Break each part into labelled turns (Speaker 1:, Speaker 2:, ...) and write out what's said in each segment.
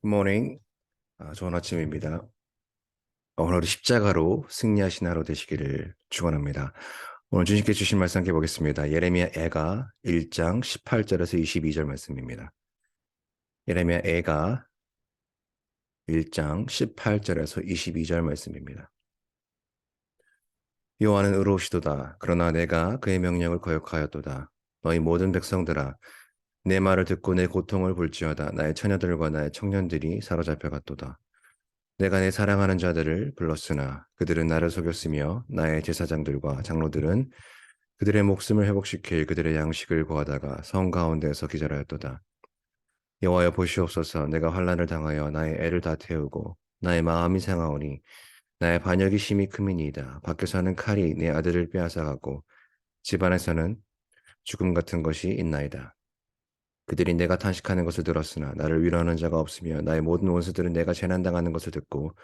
Speaker 1: 굿모닝. 좋은 아침입니다. 오늘도 십자가로 승리하신 하루 되시기를 축원합니다. 오늘 주님께 주신 말씀 함께 보겠습니다. 예레미야 애가 1장 18절에서 22절 말씀입니다. 예레미야 애가 1장 18절에서 22절 말씀입니다. 여호와는 의로우시도다. 그러나 내가 그의 명령을 거역하였도다. 너희 모든 백성들아, 내 말을 듣고 내 고통을 볼지어다. 나의 처녀들과 나의 청년들이 사로잡혀갔도다. 내가 내 사랑하는 자들을 불렀으나 그들은 나를 속였으며 나의 제사장들과 장로들은 그들의 목숨을 회복시킬 그들의 양식을 구하다가 성 가운데서 기절하였도다. 여호와여 보시옵소서. 내가 환난을 당하여 나의 애를 다 태우고 나의 마음이 상하오니 나의 반역이 심히 크미니이다. 밖에서는 칼이 내 아들을 빼앗아가고 집안에서는 죽음 같은 것이 있나이다. 그들이 내가 탄식하는 것을 들었으나 나를 위로하는 자가 없으며 나의 모든 원수들은 내가 재난당하는 것을 듣고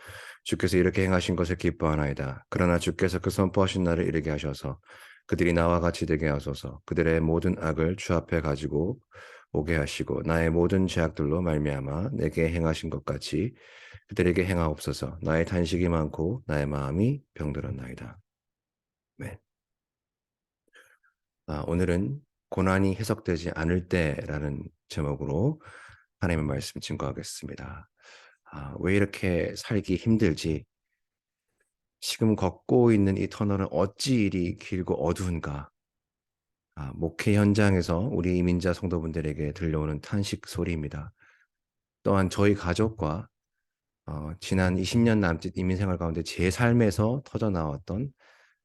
Speaker 1: 주께서 이렇게 행하신 것을 기뻐하나이다. 그러나 주께서 그 선포하신 날을 이르게 하셔서 그들이 나와 같이 되게 하소서. 그들의 모든 악을 주 앞에 가지고 오게 하시고 나의 모든 죄악들로 말미암아 내게 행하신 것 같이 그들에게 행하옵소서. 나의 탄식이 많고 나의 마음이 병들었나이다. 네. 오늘은 고난이 해석되지 않을 때라는 제목으로 하나님의 말씀 증거하겠습니다. 왜 이렇게 살기 힘들지? 지금 걷고 있는 이 터널은 어찌 이리 길고 어두운가? 목회 현장에서 우리 이민자 성도분들에게 들려오는 탄식 소리입니다. 또한 저희 가족과 지난 20년 남짓 이민 생활 가운데 제 삶에서 터져 나왔던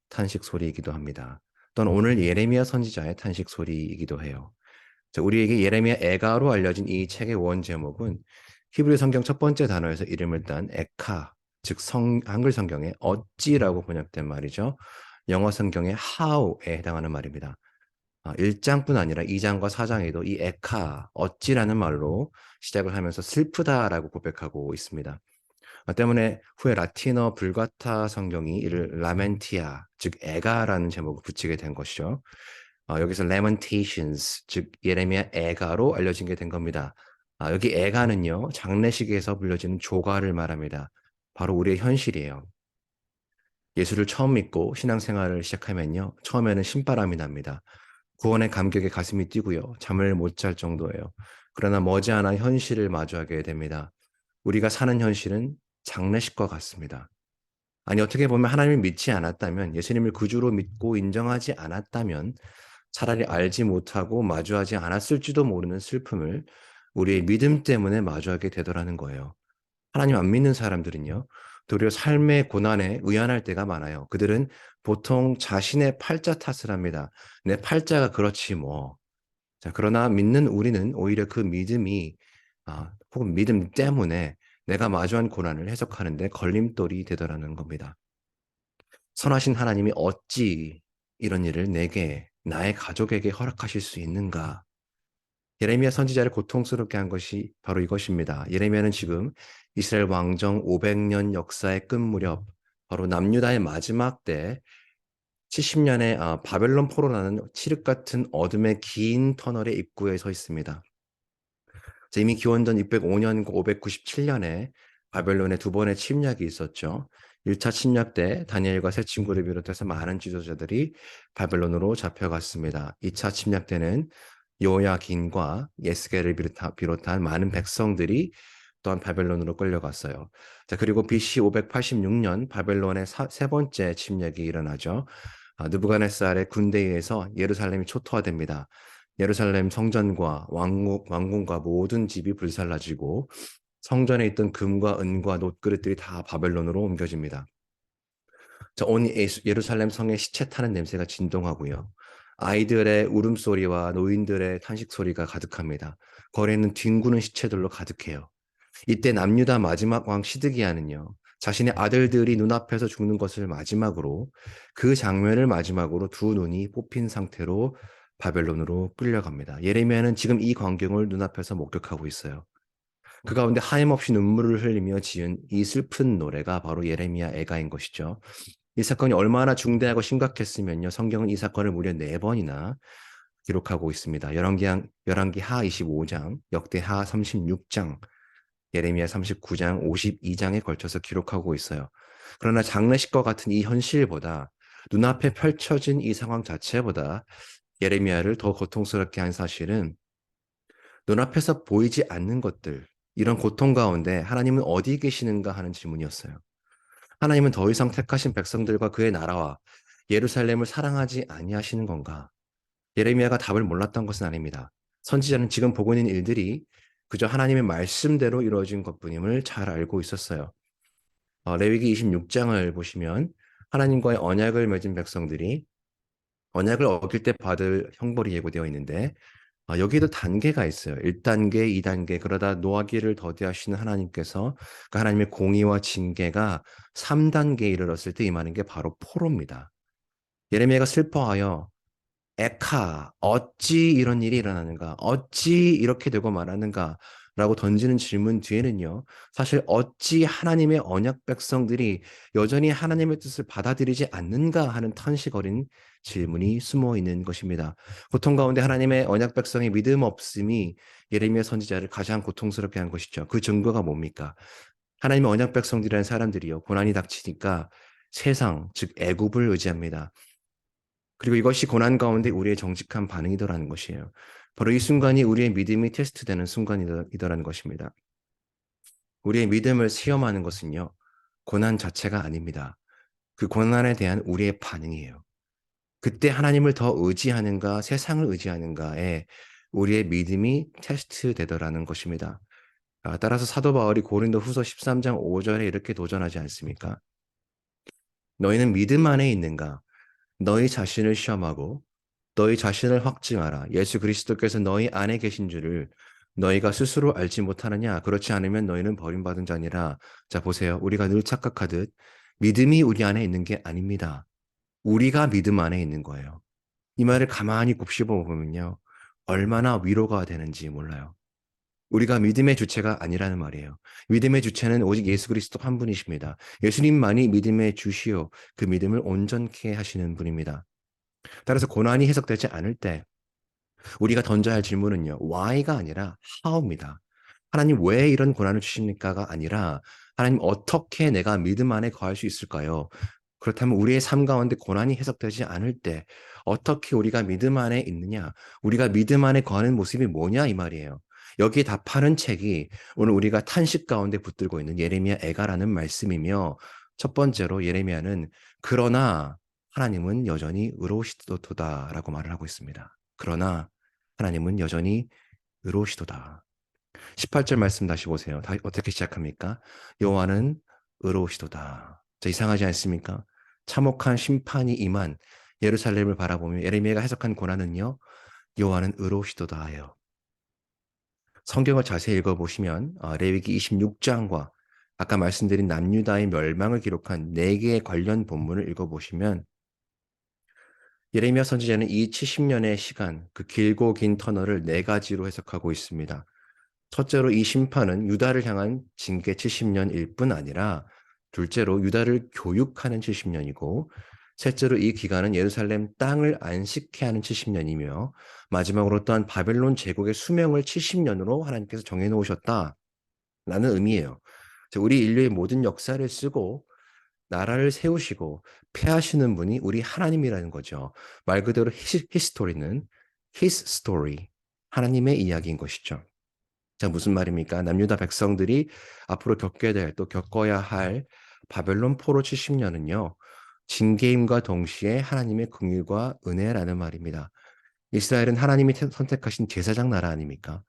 Speaker 1: 탄식 소리이기도 합니다. 또는 오늘 예레미야 선지자의 탄식 소리이기도 해요. 자, 우리에게 예레미야 애가로 알려진 이 책의 원 제목은 히브리 성경 첫 번째 단어에서 이름을 딴 에카, 즉 한글 성경의 어찌라고 번역된 말이죠. 영어 성경의 how에 해당하는 말입니다. 1장뿐 아니라 2장과 4장에도 이 에카, 어찌라는 말로 시작을 하면서 슬프다라고 고백하고 있습니다. 때문에 후에 라틴어 불가타 성경이 이를 라멘티아, 즉 애가라는 제목을 붙이게 된 것이죠. 여기서 lamentations, 즉 예레미야 애가로 알려진 게 된 겁니다. 여기 애가는요, 장례식에서 불려지는 조가를 말합니다. 바로 우리의 현실이에요. 예수를 처음 믿고 신앙생활을 시작하면요, 처음에는 신바람이 납니다. 구원의 감격에 가슴이 뛰고요, 잠을 못 잘 정도예요. 그러나 머지않아 현실을 마주하게 됩니다. 우리가 사는 현실은 장례식과 같습니다. 아니, 어떻게 보면 하나님을 믿지 않았다면, 예수님을 구주로 믿고 인정하지 않았다면, 차라리 알지 못하고 마주하지 않았을지도 모르는 슬픔을 우리의 믿음 때문에 마주하게 되더라는 거예요. 하나님 안 믿는 사람들은요, 도리어 삶의 고난에 의연할 때가 많아요. 그들은 보통 자신의 팔자 탓을 합니다. 내 팔자가 그렇지 뭐. 자, 그러나 믿는 우리는 오히려 그 믿음이, 혹은 믿음 때문에 내가 마주한 고난을 해석하는데 걸림돌이 되더라는 겁니다. 선하신 하나님이 어찌 이런 일을 내게, 나의 가족에게 허락하실 수 있는가? 예레미야 선지자를 고통스럽게 한 것이 바로 이것입니다. 예레미야는 지금 이스라엘 왕정 500년 역사의 끝 무렵, 바로 남유다의 마지막 때 70년의 바벨론 포로라는 칠흑 같은 어둠의 긴 터널의 입구에 서 있습니다. 이미 기원전 605년과 597년에 바벨론에 두 번의 침략이 있었죠. 1차 침략 때 다니엘과 세 친구를 비롯해서 많은 지도자들이 바벨론으로 잡혀갔습니다. 2차 침략 때는 요야긴과 예스겔을 비롯한 많은 백성들이 또한 바벨론으로 끌려갔어요. 자, 그리고 BC 586년 바벨론의 세 번째 침략이 일어나죠. 느부갓네살의 군대에 의해서 예루살렘이 초토화됩니다. 예루살렘 성전과 왕궁과 모든 집이 불살라지고 성전에 있던 금과 은과 놋그릇들이 다 바벨론으로 옮겨집니다. 온 예루살렘 성의 시체 타는 냄새가 진동하고요. 아이들의 울음소리와 노인들의 탄식소리가 가득합니다. 거리는 뒹구는 시체들로 가득해요. 이때 남유다 마지막 왕 시드기야는요, 자신의 아들들이 눈앞에서 죽는 것을 마지막으로, 그 장면을 마지막으로 두 눈이 뽑힌 상태로 바벨론으로 끌려갑니다. 예레미야는 지금 이 광경을 눈앞에서 목격하고 있어요. 그 가운데 하염없이 눈물을 흘리며 지은 이 슬픈 노래가 바로 예레미야 애가인 것이죠. 이 사건이 얼마나 중대하고 심각했으면요, 성경은 이 사건을 무려 4번이나 기록하고 있습니다. 열왕기 하 25장, 역대 하 36장, 예레미야 39장, 52장에 걸쳐서 기록하고 있어요. 그러나 장례식과 같은 이 현실보다 눈앞에 펼쳐진 이 상황 자체보다 예레미야를 더 고통스럽게 한 사실은 눈앞에서 보이지 않는 것들, 이런 고통 가운데 하나님은 어디 계시는가 하는 질문이었어요. 하나님은 더 이상 택하신 백성들과 그의 나라와 예루살렘을 사랑하지 아니하시는 건가? 예레미야가 답을 몰랐던 것은 아닙니다. 선지자는 지금 보고 있는 일들이 그저 하나님의 말씀대로 이루어진 것뿐임을 잘 알고 있었어요. 레위기 26장을 보시면 하나님과의 언약을 맺은 백성들이 언약을 어길 때 받을 형벌이 예고되어 있는데 여기에도 단계가 있어요. 1단계, 2단계 그러다 노하기를 더디하시는 하나님께서 그 하나님의 공의와 징계가 3단계에 이르렀을 때 임하는 게 바로 포로입니다. 예레미야가 슬퍼하여 에카, 어찌 이런 일이 일어나는가? 어찌 이렇게 되고 말하는가? 라고 던지는 질문 뒤에는요, 사실 어찌 하나님의 언약 백성들이 여전히 하나님의 뜻을 받아들이지 않는가 하는 탄식 어린 질문이 숨어 있는 것입니다. 고통 가운데 하나님의 언약 백성의 믿음 없음이 예레미야 선지자를 가장 고통스럽게 한 것이죠. 그 증거가 뭡니까? 하나님의 언약 백성들이라는 사람들이요, 고난이 닥치니까 세상, 즉 애굽을 의지합니다. 그리고 이것이 고난 가운데 우리의 정직한 반응이더라는 것이에요. 바로 이 순간이 우리의 믿음이 테스트되는 순간이더라는 것입니다. 우리의 믿음을 시험하는 것은요, 고난 자체가 아닙니다. 그 고난에 대한 우리의 반응이에요. 그때 하나님을 더 의지하는가, 세상을 의지하는가에 우리의 믿음이 테스트되더라는 것입니다. 따라서 사도 바울이 고린도 후서 13장 5절에 이렇게 도전하지 않습니까? 너희는 믿음 안에 있는가? 너희 자신을 시험하고 너희 자신을 확증하라. 예수 그리스도께서 너희 안에 계신 줄을 너희가 스스로 알지 못하느냐? 그렇지 않으면 너희는 버림받은 자니라. 자, 보세요. 우리가 늘 착각하듯 믿음이 우리 안에 있는 게 아닙니다. 우리가 믿음 안에 있는 거예요. 이 말을 가만히 곱씹어 보면요. 얼마나 위로가 되는지 몰라요. 우리가 믿음의 주체가 아니라는 말이에요. 믿음의 주체는 오직 예수 그리스도 한 분이십니다. 예수님만이 믿음의 주시요. 그 믿음을 온전케 하시는 분입니다. 따라서 고난이 해석되지 않을 때 우리가 던져야 할 질문은요. why가 아니라 how입니다. 하나님 왜 이런 고난을 주십니까가 아니라 하나님 어떻게 내가 믿음 안에 거할 수 있을까요? 그렇다면 우리의 삶 가운데 고난이 해석되지 않을 때 어떻게 우리가 믿음 안에 있느냐? 우리가 믿음 안에 거하는 모습이 뭐냐 이 말이에요. 여기에 답하는 책이 오늘 우리가 탄식 가운데 붙들고 있는 예레미야 애가라는 말씀이며 첫 번째로 예레미야는 그러나 하나님은 여전히 의로우시도다라고 말을 하고 있습니다. 그러나 하나님은 여전히 의로우시도다. 18절 말씀 다시 보세요. 어떻게 시작합니까? 여호와는 의로우시도다. 자, 이상하지 않습니까? 참혹한 심판이 임한 예루살렘을 바라보며 예레미야가 해석한 고난은요. 여호와는 의로우시도다 하여. 성경을 자세히 읽어보시면 레위기 26장과 아까 말씀드린 남유다의 멸망을 기록한 4개의 관련 본문을 읽어보시면 예레미야 선지자는 이 70년의 시간, 그 길고 긴 터널을 4가지로 해석하고 있습니다. 첫째로 이 심판은 유다를 향한 징계 70년일 뿐 아니라 둘째로 유다를 교육하는 70년이고 셋째로 이 기간은 예루살렘 땅을 안식케 하는 70년이며 마지막으로 또한 바벨론 제국의 수명을 70년으로 하나님께서 정해놓으셨다라는 의미예요. 우리 인류의 모든 역사를 쓰고 나라를 세우시고 폐하시는 분이 우리 하나님이라는 거죠. 말 그대로 히스토리는 His story, 하나님의 이야기인 것이죠. 자, 무슨 말입니까? 남유다 백성들이 앞으로 겪게 될, 또 겪어야 할 바벨론 포로 70년은요, 징계임과 동시에 하나님의 긍휼과 은혜라는 말입니다. 이스라엘은 하나님이 선택하신 제사장 나라 아닙니까?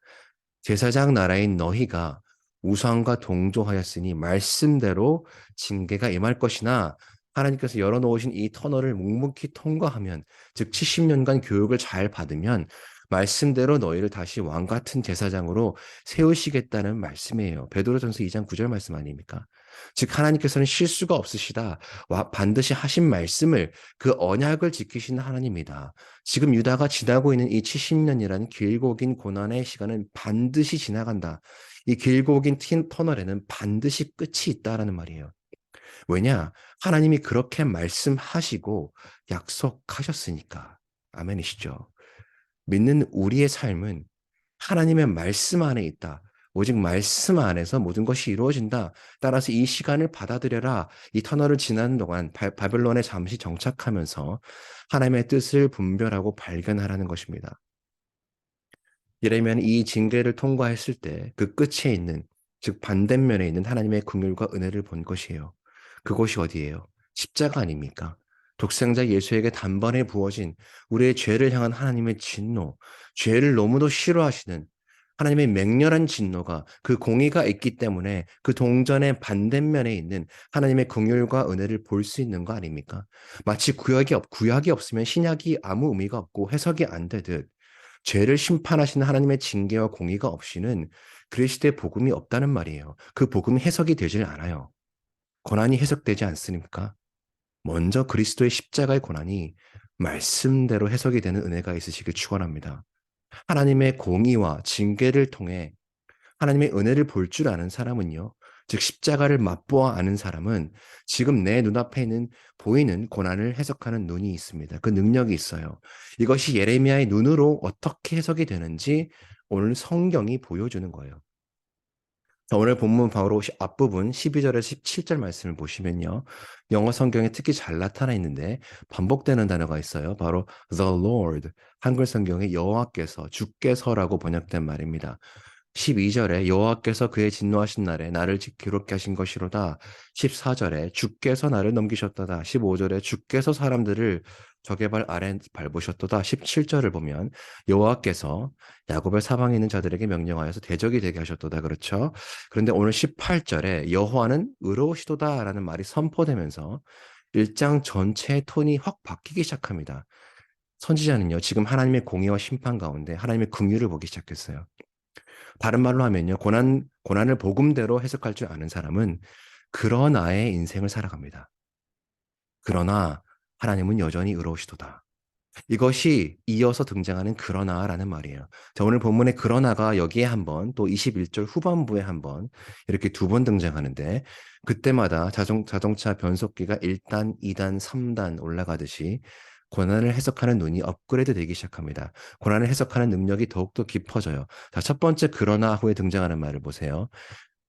Speaker 1: 제사장 나라인 너희가 우상과 동조하였으니 말씀대로 징계가 임할 것이나 하나님께서 열어놓으신 이 터널을 묵묵히 통과하면 즉 70년간 교육을 잘 받으면 말씀대로 너희를 다시 왕 같은 제사장으로 세우시겠다는 말씀이에요. 베드로전서 2장 9절 말씀 아닙니까? 즉 하나님께서는 실수가 없으시다. 반드시 하신 말씀을 그 언약을 지키시는 하나님이다. 지금 유다가 지나고 있는 이 70년이라는 길고 긴 고난의 시간은 반드시 지나간다. 이 길고 긴 터널에는 반드시 끝이 있다라는 말이에요. 왜냐? 하나님이 그렇게 말씀하시고 약속하셨으니까. 아멘이시죠? 믿는 우리의 삶은 하나님의 말씀 안에 있다. 오직 말씀 안에서 모든 것이 이루어진다. 따라서 이 시간을 받아들여라. 이 터널을 지나는 동안 바벨론에 잠시 정착하면서 하나님의 뜻을 분별하고 발견하라는 것입니다. 예레미야는 이 징계를 통과했을 때 그 끝에 있는, 즉 반대면에 있는 하나님의 긍휼과 은혜를 본 것이에요. 그곳이 어디예요? 십자가 아닙니까? 독생자 예수에게 단번에 부어진 우리의 죄를 향한 하나님의 진노, 죄를 너무도 싫어하시는 하나님의 맹렬한 진노가, 그 공의가 있기 때문에 그 동전의 반대면에 있는 하나님의 긍휼과 은혜를 볼 수 있는 거 아닙니까? 마치 구약이 없으면 신약이 아무 의미가 없고 해석이 안 되듯, 죄를 심판하시는 하나님의 징계와 공의가 없이는 그리스도의 복음이 없다는 말이에요. 그 복음이 해석이 되질 않아요. 고난이 해석되지 않습니까? 먼저 그리스도의 십자가의 고난이 말씀대로 해석이 되는 은혜가 있으시길 축원합니다. 하나님의 공의와 징계를 통해 하나님의 은혜를 볼 줄 아는 사람은요, 즉 십자가를 맛보아 아는 사람은 지금 내 눈앞에 있는 보이는 고난을 해석하는 눈이 있습니다. 그 능력이 있어요. 이것이 예레미야의 눈으로 어떻게 해석이 되는지 오늘 성경이 보여주는 거예요. 자, 오늘 본문 바로 앞부분 12절에서 17절 말씀을 보시면요, 영어 성경에 특히 잘 나타나 있는데 반복되는 단어가 있어요. 바로 the Lord, 한글 성경에 여호와께서, 주께서라고 번역된 말입니다. 12절에 여호와께서 그의 진노하신 날에 나를 기롭게 하신 것이로다. 14절에 주께서 나를 넘기셨도다. 15절에 주께서 사람들을 적의 발 아래 밟으셨도다. 17절을 보면 여호와께서 야곱의 사방에 있는 자들에게 명령하여서 대적이 되게 하셨도다. 그렇죠? 그런데 오늘 18절에 여호와는 의로우시도다라는 말이 선포되면서 1장 전체의 톤이 확 바뀌기 시작합니다. 선지자는요, 지금 하나님의 공의와 심판 가운데 하나님의 긍휼을 보기 시작했어요. 다른 말로 하면요, 고난을 복음대로 해석할 줄 아는 사람은 그러나의 인생을 살아갑니다. 그러나 하나님은 여전히 의로우시도다. 이것이 이어서 등장하는 그러나라는 말이에요. 자, 오늘 본문의 그러나가 여기에 한 번, 또 21절 후반부에 한 번, 이렇게 두 번 등장하는데, 그때마다 자동차 변속기가 1단, 2단, 3단 올라가듯이 고난을 해석하는 눈이 업그레이드 되기 시작합니다. 고난을 해석하는 능력이 더욱더 깊어져요. 자, 첫 번째 그러나 후에 등장하는 말을 보세요.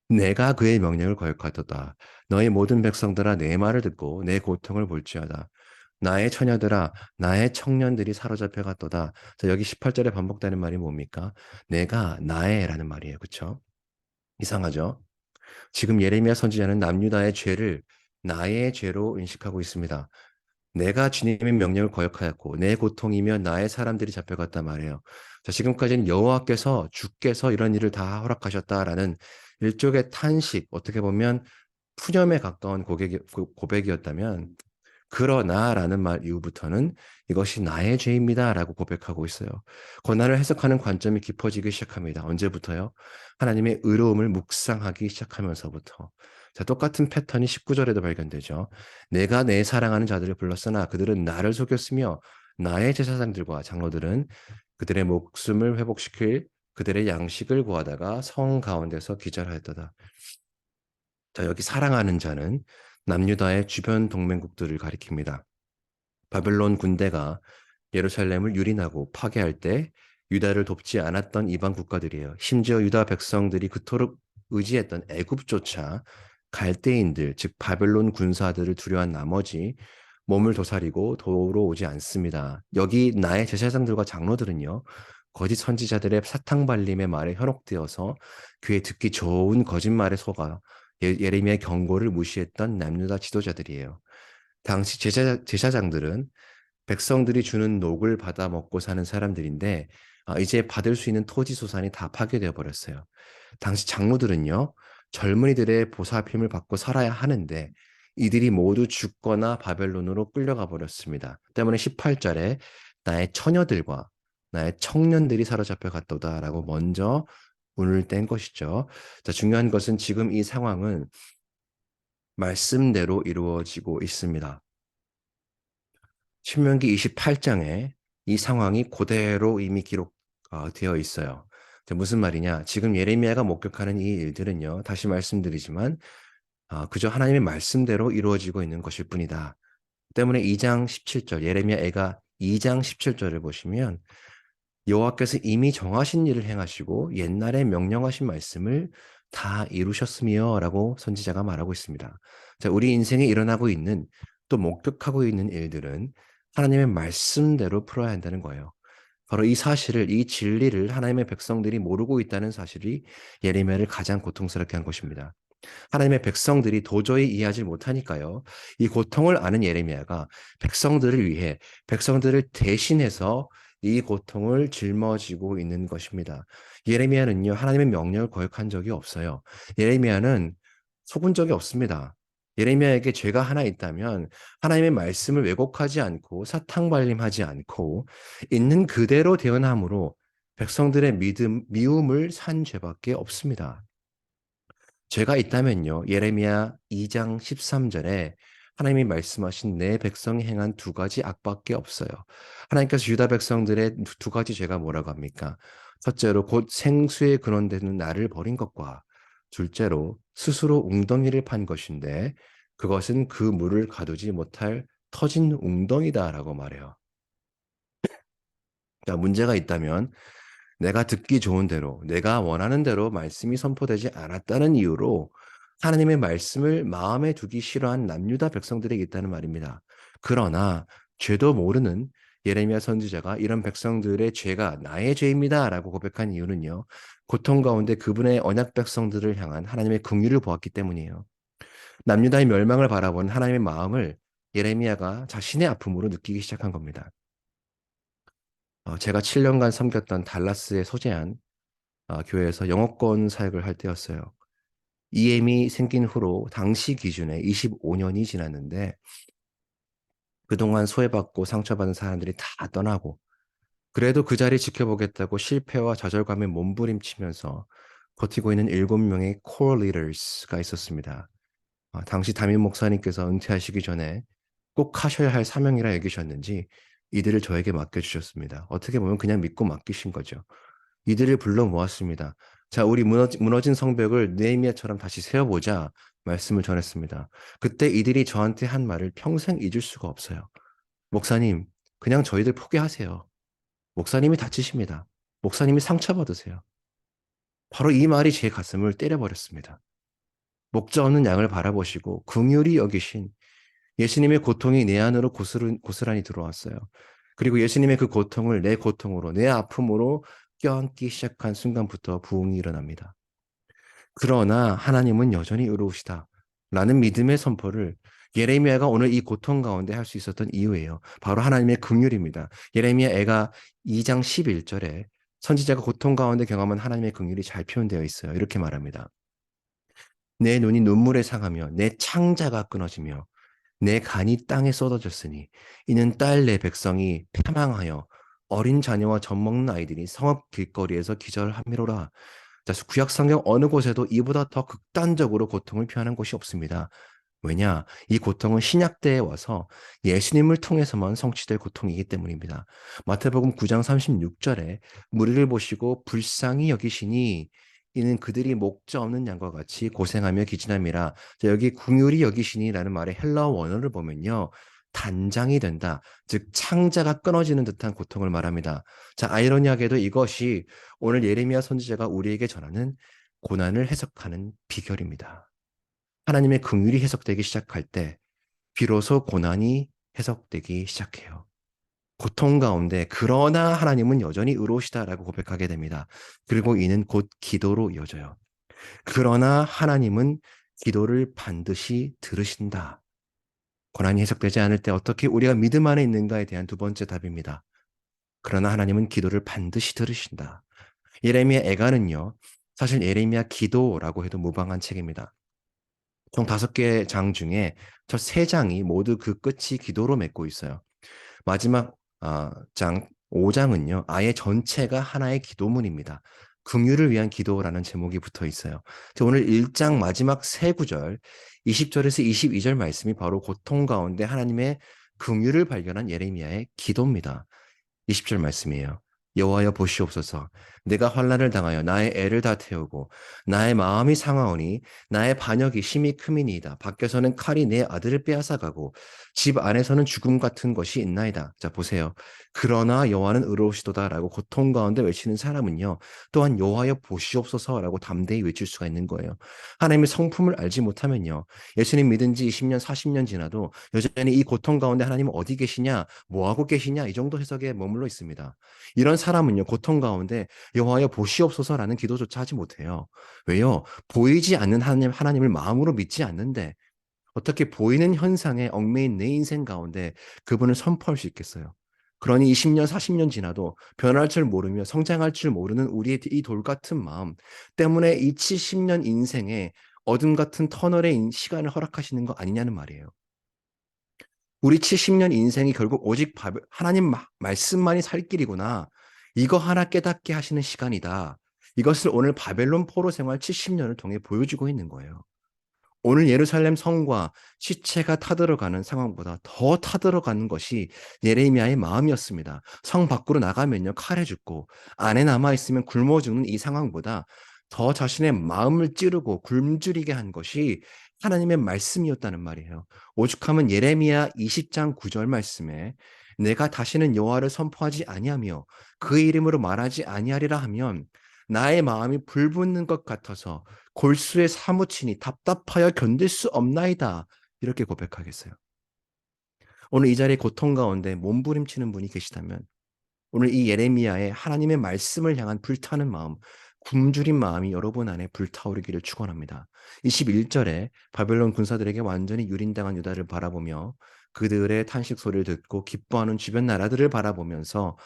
Speaker 1: 내가 그의 명령을 거역하도다. 너희 모든 백성들아 내 말을 듣고 내 고통을 볼지어다. 나의 처녀들아 나의 청년들이 사로잡혀 갔도다. 자, 여기 18절에 반복되는 말이 뭡니까? 내가 나의라는 말이에요. 그렇죠? 이상하죠? 지금 예레미야 선지자는 남유다의 죄를 나의 죄로 인식하고 있습니다. 내가 주님의 명령을 거역하였고 내 고통이며 나의 사람들이 잡혀갔단 말이에요. 자, 지금까지는 여호와께서 주께서 이런 일을 다 허락하셨다라는 일종의 탄식, 어떻게 보면 푸념에 가까운 고백이었다면, 그러나라는 말 이후부터는 이것이 나의 죄입니다라고 고백하고 있어요. 고난을 해석하는 관점이 깊어지기 시작합니다. 언제부터요? 하나님의 의로움을 묵상하기 시작하면서부터. 자, 똑같은 패턴이 19절에도 발견되죠. 내가 내 사랑하는 자들을 불렀으나 그들은 나를 속였으며 나의 제사장들과 장로들은 그들의 목숨을 회복시킬 그들의 양식을 구하다가 성 가운데서 기절하였도다. 자, 여기 사랑하는 자는 남유다의 주변 동맹국들을 가리킵니다. 바벨론 군대가 예루살렘을 유린하고 파괴할 때 유다를 돕지 않았던 이방 국가들이에요. 심지어 유다 백성들이 그토록 의지했던 애굽조차 갈대인들, 즉 바벨론 군사들을 두려워한 나머지 몸을 도사리고 도우러 오지 않습니다. 여기 나의 제사장들과 장로들은요, 거짓 선지자들의 사탕발림의 말에 현혹되어서 귀에 듣기 좋은 거짓말에 속아 예레미야의 경고를 무시했던 남유다 지도자들이에요. 당시 제사장들은 백성들이 주는 녹을 받아 먹고 사는 사람들인데, 이제 받을 수 있는 토지 소산이 다 파괴되어 버렸어요. 당시 장로들은요, 젊은이들의 보살핌을 받고 살아야 하는데 이들이 모두 죽거나 바벨론으로 끌려가 버렸습니다. 때문에 18절에 나의 처녀들과 나의 청년들이 사로잡혀 갔도다라고 먼저 운을 뗀 것이죠. 자, 중요한 것은 지금 이 상황은 말씀대로 이루어지고 있습니다. 신명기 28장에 이 상황이 그대로 이미 기록되어 있어요. 무슨 말이냐? 지금 예레미야가 목격하는 이 일들은요, 다시 말씀드리지만 그저 하나님의 말씀대로 이루어지고 있는 것일 뿐이다. 때문에 2장 17절, 예레미야 애가 2장 17절을 보시면 여호와께서 이미 정하신 일을 행하시고 옛날에 명령하신 말씀을 다 이루셨으며라고 선지자가 말하고 있습니다. 자, 우리 인생에 일어나고 있는 또 목격하고 있는 일들은 하나님의 말씀대로 풀어야 한다는 거예요. 바로 이 사실을, 이 진리를 하나님의 백성들이 모르고 있다는 사실이 예레미야를 가장 고통스럽게 한 것입니다. 하나님의 백성들이 도저히 이해하지 못하니까요. 이 고통을 아는 예레미야가 백성들을 위해 백성들을 대신해서 이 고통을 짊어지고 있는 것입니다. 예레미야는요, 하나님의 명령을 거역한 적이 없어요. 예레미야는 속은 적이 없습니다. 예레미야에게 죄가 하나 있다면 하나님의 말씀을 왜곡하지 않고 사탕발림하지 않고 있는 그대로 대언함으로 백성들의 미움을 산 죄밖에 없습니다. 죄가 있다면요. 예레미야 2장 13절에 하나님이 말씀하신 내 백성이 행한 두 가지 악밖에 없어요. 하나님께서 유다 백성들의 두 가지 죄가 뭐라고 합니까? 첫째로 곧 생수의 근원되는 나를 버린 것과 둘째로 스스로 웅덩이를 판 것인데 그것은 그 물을 가두지 못할 터진 웅덩이다라고 말해요. 자, 문제가 있다면 내가 듣기 좋은 대로, 내가 원하는 대로 말씀이 선포되지 않았다는 이유로 하나님의 말씀을 마음에 두기 싫어한 남유다 백성들에게 있다는 말입니다. 그러나 죄도 모르는 예레미야 선지자가 이런 백성들의 죄가 나의 죄입니다라고 고백한 이유는요. 고통 가운데 그분의 언약 백성들을 향한 하나님의 긍휼을 보았기 때문이에요. 남유다의 멸망을 바라본 하나님의 마음을 예레미야가 자신의 아픔으로 느끼기 시작한 겁니다. 제가 7년간 섬겼던 달라스에 소재한 교회에서 영어권 사역을 할 때였어요. EM이 생긴 후로 당시 기준에 25년이 지났는데 그동안 소외받고 상처받은 사람들이 다 떠나고 그래도 그 자리 지켜보겠다고 실패와 좌절감에 몸부림치면서 버티고 있는 7명의 core leaders가 있었습니다. 당시 담임 목사님께서 은퇴하시기 전에 꼭 하셔야 할 사명이라 여기셨는지 이들을 저에게 맡겨주셨습니다. 어떻게 보면 그냥 믿고 맡기신 거죠. 이들을 불러 모았습니다. 자, 우리 무너진 성벽을 느헤미야처럼 다시 세워보자 말씀을 전했습니다. 그때 이들이 저한테 한 말을 평생 잊을 수가 없어요. 목사님, 그냥 저희들 포기하세요. 목사님이 다치십니다. 목사님이 상처받으세요. 바로 이 말이 제 가슴을 때려버렸습니다. 목자 없는 양을 바라보시고 긍휼히 여기신 예수님의 고통이 내 안으로 고스란히 들어왔어요. 그리고 예수님의 그 고통을 내 고통으로, 내 아픔으로 껴안기 시작한 순간부터 부흥이 일어납니다. 그러나 하나님은 여전히 의로우시다. 라는 믿음의 선포를 예레미야가 오늘 이 고통 가운데 할 수 있었던 이유예요. 바로 하나님의 긍휼입니다. 예레미야 애가 2장 11절에 선지자가 고통 가운데 경험한 하나님의 긍휼이 잘 표현되어 있어요. 이렇게 말합니다. 내 눈이 눈물에 상하며 내 창자가 끊어지며 내 간이 땅에 쏟아졌으니 이는 딸 내 백성이 패망하여 어린 자녀와 젖먹는 아이들이 성읍 길거리에서 기절함이로라. 자, 구약 성경 어느 곳에도 이보다 더 극단적으로 고통을 표현한 곳이 없습니다. 왜냐? 이 고통은 신약 때에 와서 예수님을 통해서만 성취될 고통이기 때문입니다. 마태복음 9장 36절에 무리를 보시고 불쌍히 여기시니 이는 그들이 목자 없는 양과 같이 고생하며 기진함이라. 자, 여기 궁휼히 여기시니라는 말의 헬라어 원어를 보면요. 단장이 된다. 즉 창자가 끊어지는 듯한 고통을 말합니다. 자, 아이러니하게도 이것이 오늘 예레미야 선지자가 우리에게 전하는 고난을 해석하는 비결입니다. 하나님의 긍휼이 해석되기 시작할 때 비로소 고난이 해석되기 시작해요. 고통 가운데 그러나 하나님은 여전히 의로우시다라고 고백하게 됩니다. 그리고 이는 곧 기도로 이어져요. 그러나 하나님은 기도를 반드시 들으신다. 고난이 해석되지 않을 때 어떻게 우리가 믿음 안에 있는가에 대한 두 번째 답입니다. 그러나 하나님은 기도를 반드시 들으신다. 예레미야 애가는요. 사실 예레미야 기도라고 해도 무방한 책입니다. 총 5개 장 중에 저 3장이 모두 그 끝이 기도로 맺고 있어요. 마지막 장 5장은요. 아예 전체가 하나의 기도문입니다. 긍휼을 위한 기도라는 제목이 붙어 있어요. 오늘 1장 마지막 3구절 20절에서 22절 말씀이 바로 고통 가운데 하나님의 긍휼을 발견한 예레미야의 기도입니다. 20절 말씀이에요. 여호와여 보시옵소서. 내가 환난을 당하여 나의 애를 다 태우고 나의 마음이 상하오니 나의 반역이 심히 크미니이다. 밖에서는 칼이 내 아들을 빼앗아가고 집 안에서는 죽음 같은 것이 있나이다. 자, 보세요. 그러나 여호와는 의로우시도다라고 고통 가운데 외치는 사람은요. 또한 여호와여 보시옵소서라고 담대히 외칠 수가 있는 거예요. 하나님의 성품을 알지 못하면요. 예수님 믿은 지 20년, 40년 지나도 여전히 이 고통 가운데 하나님은 어디 계시냐, 뭐 하고 계시냐 이 정도 해석에 머물러 있습니다. 이런 사람은요, 고통 가운데 여호와여 보시옵소서라는 기도조차 하지 못해요. 왜요? 보이지 않는 하나님을 마음으로 믿지 않는데 어떻게 보이는 현상에 얽매인 내 인생 가운데 그분을 선포할 수 있겠어요? 그러니 20년, 40년 지나도 변할 줄 모르며 성장할 줄 모르는 우리의 이 돌 같은 마음 때문에 이 70년 인생에 어둠 같은 터널의 시간을 허락하시는 거 아니냐는 말이에요. 우리 70년 인생이 결국 오직 하나님 말씀만이 살 길이구나. 이거 하나 깨닫게 하시는 시간이다. 이것을 오늘 바벨론 포로 생활 70년을 통해 보여주고 있는 거예요. 오늘 예루살렘 성과 시체가 타들어가는 상황보다 더 타들어가는 것이 예레미야의 마음이었습니다. 성 밖으로 나가면요 칼에 죽고 안에 남아 있으면 굶어 죽는 이 상황보다 더 자신의 마음을 찌르고 굶주리게 한 것이 하나님의 말씀이었다는 말이에요. 오죽하면 예레미야 20장 9절 말씀에 내가 다시는 여호와를 선포하지 아니하며 그 이름으로 말하지 아니하리라 하면 나의 마음이 불붙는 것 같아서 골수에 사무치니 답답하여 견딜 수 없나이다. 이렇게 고백하겠어요. 오늘 이 자리에 고통 가운데 몸부림치는 분이 계시다면 오늘 이 예레미야의 하나님의 말씀을 향한 불타는 마음, 굶주린 마음이 여러분 안에 불타오르기를 축원합니다. 21절에 바벨론 군사들에게 완전히 유린당한 유다를 바라보며 그들의 탄식 소리를 듣고 기뻐하는 주변 나라들을 바라보면서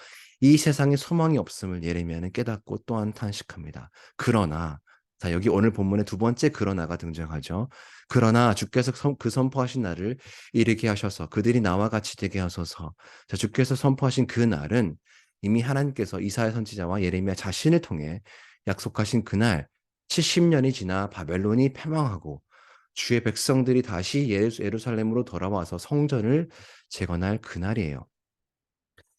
Speaker 1: 이 세상에 소망이 없음을 예레미야는 깨닫고 또한 탄식합니다. 그러나 자, 여기 오늘 본문의 두 번째 그러나가 등장하죠. 그러나 주께서 그 선포하신 날을 이르게 하셔서 그들이 나와 같이 되게 하소서. 자, 주께서 선포하신 그 날은 이미 하나님께서 이사야 선지자와 예레미야 자신을 통해 약속하신 그날 70년이 지나 바벨론이 패망하고 주의 백성들이 다시 예루살렘으로 돌아와서 성전을 재건할 그날이에요.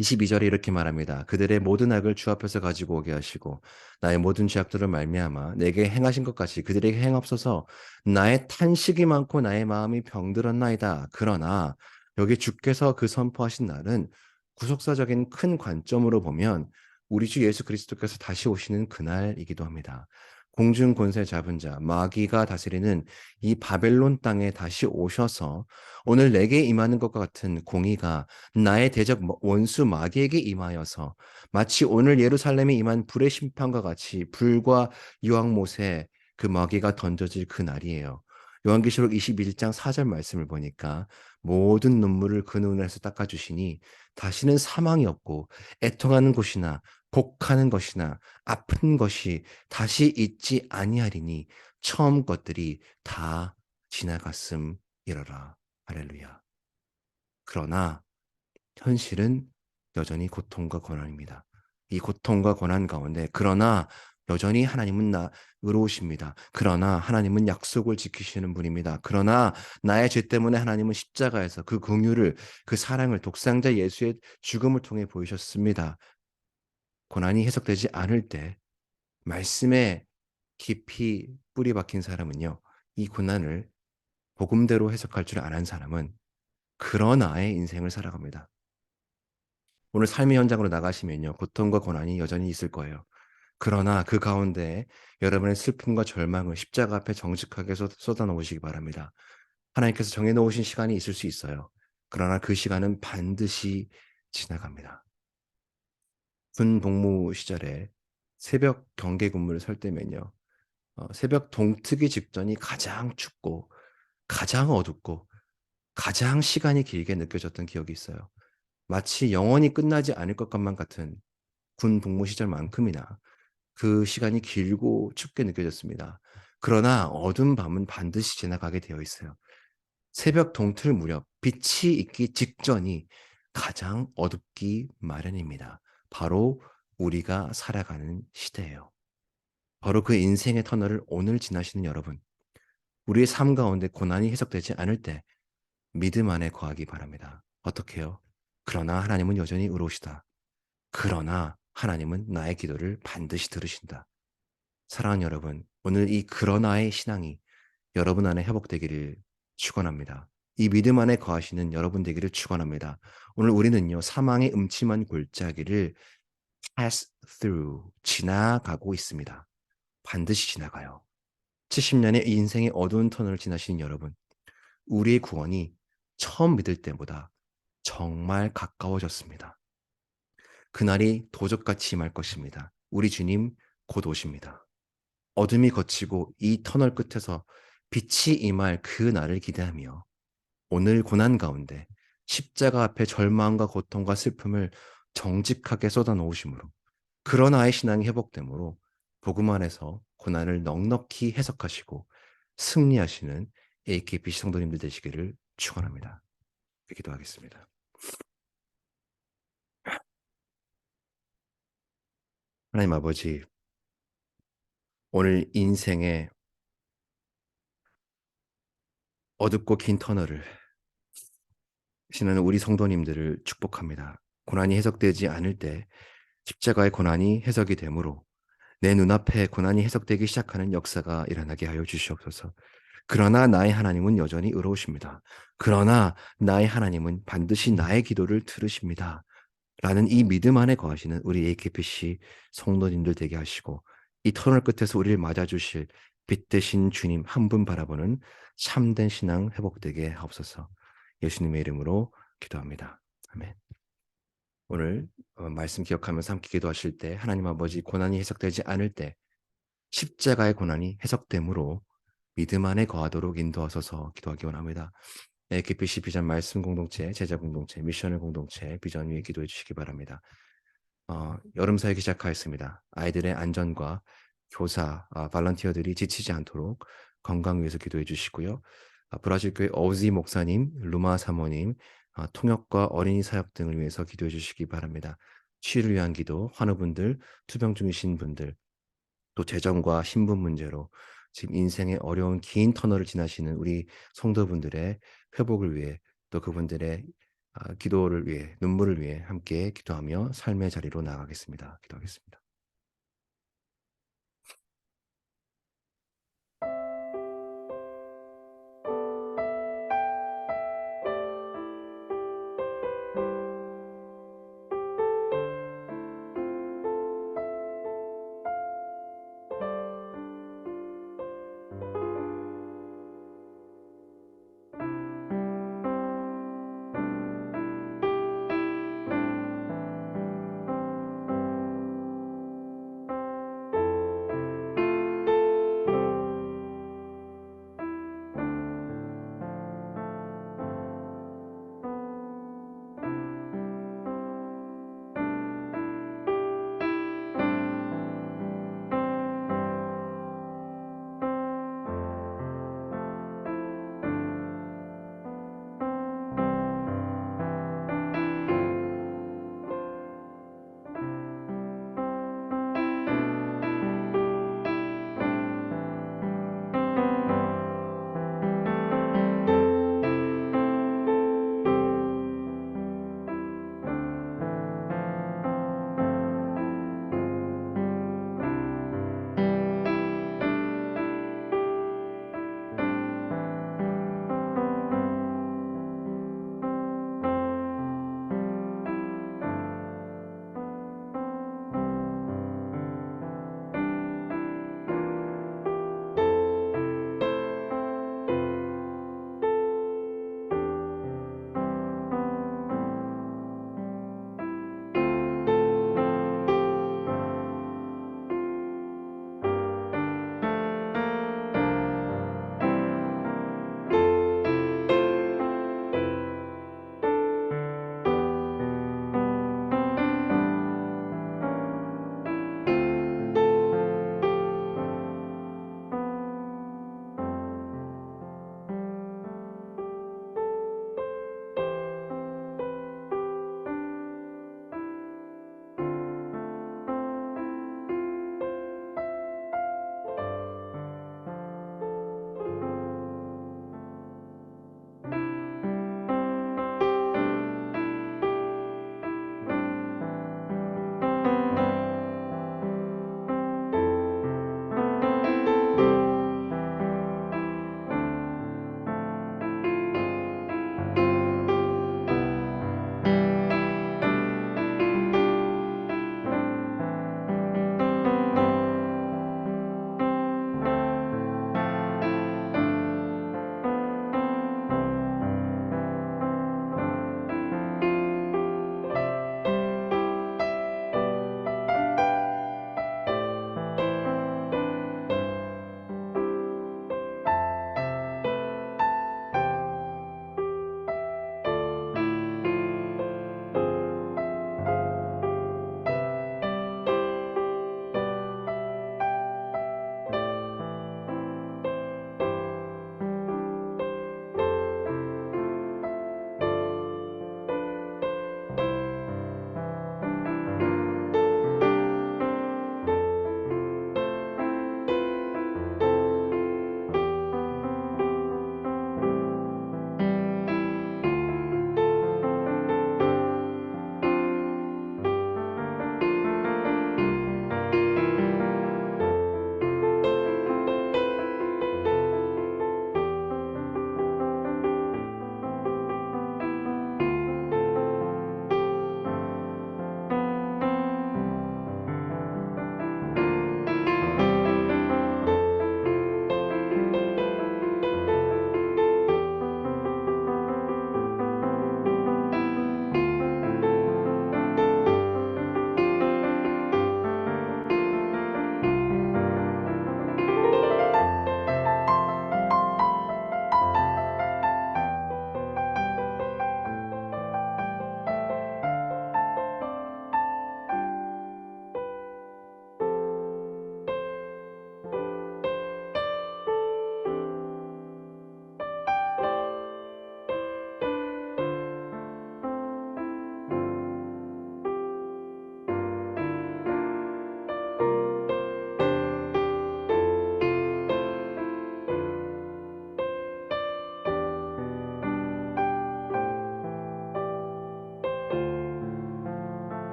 Speaker 1: 22절에 이렇게 말합니다. 그들의 모든 악을 주 앞에서 가지고 오게 하시고 나의 모든 죄악들을 말미암아 내게 행하신 것 같이 그들에게 행합소서. 나의 탄식이 많고 나의 마음이 병들었나이다. 그러나 여기 주께서 그 선포하신 날은 구속사적인 큰 관점으로 보면 우리 주 예수 그리스도께서 다시 오시는 그날이기도 합니다. 공중 권세 잡은 자 마귀가 다스리는 이 바벨론 땅에 다시 오셔서 오늘 내게 임하는 것과 같은 공의가 나의 대적 원수 마귀에게 임하여서 마치 오늘 예루살렘에 임한 불의 심판과 같이 불과 유황못에 그 마귀가 던져질 그 날이에요. 요한계시록 21장 4절 말씀을 보니까 모든 눈물을 그 눈에서 닦아주시니 다시는 사망이 없고 애통하는 곳이나 곡하는 것이나 아픈 것이 다시 있지 아니하리니 처음 것들이 다 지나갔음이러라. 할렐루야. 그러나 현실은 여전히 고통과 고난입니다. 이 고통과 고난 가운데 그러나 여전히 하나님은 의로우십니다. 그러나 하나님은 약속을 지키시는 분입니다. 그러나 나의 죄 때문에 하나님은 십자가에서 그 긍휼을 그 사랑을 독생자 예수의 죽음을 통해 보이셨습니다. 고난이 해석되지 않을 때 말씀에 깊이 뿌리 박힌 사람은요. 이 고난을 복음대로 해석할 줄 아는 사람은 그러나의 인생을 살아갑니다. 오늘 삶의 현장으로 나가시면요. 고통과 고난이 여전히 있을 거예요. 그러나 그 가운데 여러분의 슬픔과 절망을 십자가 앞에 정직하게 쏟아놓으시기 바랍니다. 하나님께서 정해놓으신 시간이 있을 수 있어요. 그러나 그 시간은 반드시 지나갑니다. 군 복무 시절에 새벽 경계 근무를 설 때면요. 새벽 동트기 직전이 가장 춥고 가장 어둡고 가장 시간이 길게 느껴졌던 기억이 있어요. 마치 영원히 끝나지 않을 것만 같은 군 복무 시절만큼이나 그 시간이 길고 춥게 느껴졌습니다. 그러나 어두운 밤은 반드시 지나가게 되어 있어요. 새벽 동틀 무렵 빛이 있기 직전이 가장 어둡기 마련입니다. 바로 우리가 살아가는 시대예요. 바로 그 인생의 터널을 오늘 지나시는 여러분, 우리의 삶 가운데 고난이 해석되지 않을 때 믿음 안에 거하기 바랍니다. 어떻게요? 그러나 하나님은 여전히 의로우시다. 그러나 하나님은 나의 기도를 반드시 들으신다. 사랑하는 여러분, 오늘 이 그러나의 신앙이 여러분 안에 회복되기를 축원합니다. 이 믿음 안에 거하시는 여러분 되기를 축원합니다. 오늘 우리는요, 사망의 음침한 골짜기를 pass through, 지나가고 있습니다. 반드시 지나가요. 70년의 인생의 어두운 터널을 지나신 여러분, 우리의 구원이 처음 믿을 때보다 정말 가까워졌습니다. 그날이 도적같이 임할 것입니다. 우리 주님 곧 오십니다. 어둠이 걷히고 이 터널 끝에서 빛이 임할 그 날을 기대하며 오늘 고난 가운데 십자가 앞에 절망과 고통과 슬픔을 정직하게 쏟아놓으심으로 그러나의 신앙이 회복되므로 복음 안에서 고난을 넉넉히 해석하시고 승리하시는 AKPC 성도님들 되시기를 축원합니다. 기도하겠습니다. 하나님 아버지, 오늘 인생의 어둡고 긴 터널을 지나는 우리 성도님들을 축복합니다. 고난이 해석되지 않을 때 십자가의 고난이 해석이 되므로 내 눈앞에 고난이 해석되기 시작하는 역사가 일어나게 하여 주시옵소서. 그러나 나의 하나님은 여전히 의로우십니다. 그러나 나의 하나님은 반드시 나의 기도를 들으십니다. 라는 이 믿음 안에 거하시는 우리 AKPC 성도님들 되게 하시고 이 터널 끝에서 우리를 맞아주실 빛 대신 주님 한 분 바라보는 참된 신앙 회복되게 하옵소서. 예수님의 이름으로 기도합니다. 아멘. 오늘 말씀 기억하면서 함께 기도하실 때 하나님 아버지 고난이 해석되지 않을 때 십자가의 고난이 해석되므로 믿음 안에 거하도록 인도하소서 기도하기 원합니다. AKPC 비전 말씀 공동체, 제자 공동체, 미션을 공동체 비전 위에 기도해 주시기 바랍니다. 여름 사역이 시작하였습니다. 아이들의 안전과 교사, 발런티어들이 지치지 않도록 건강 위해서 기도해 주시고요. 브라질 교회 어우지 목사님, 루마 사모님, 통역과 어린이 사역 등을 위해서 기도해 주시기 바랍니다. 치유를 위한 기도, 환우분들, 투병 중이신 분들, 또 재정과 신분 문제로 지금 인생의 어려운 긴 터널을 지나시는 우리 성도분들의 회복을 위해 또 그분들의 기도를 위해 눈물을 위해 함께 기도하며 삶의 자리로 나아가겠습니다. 기도하겠습니다.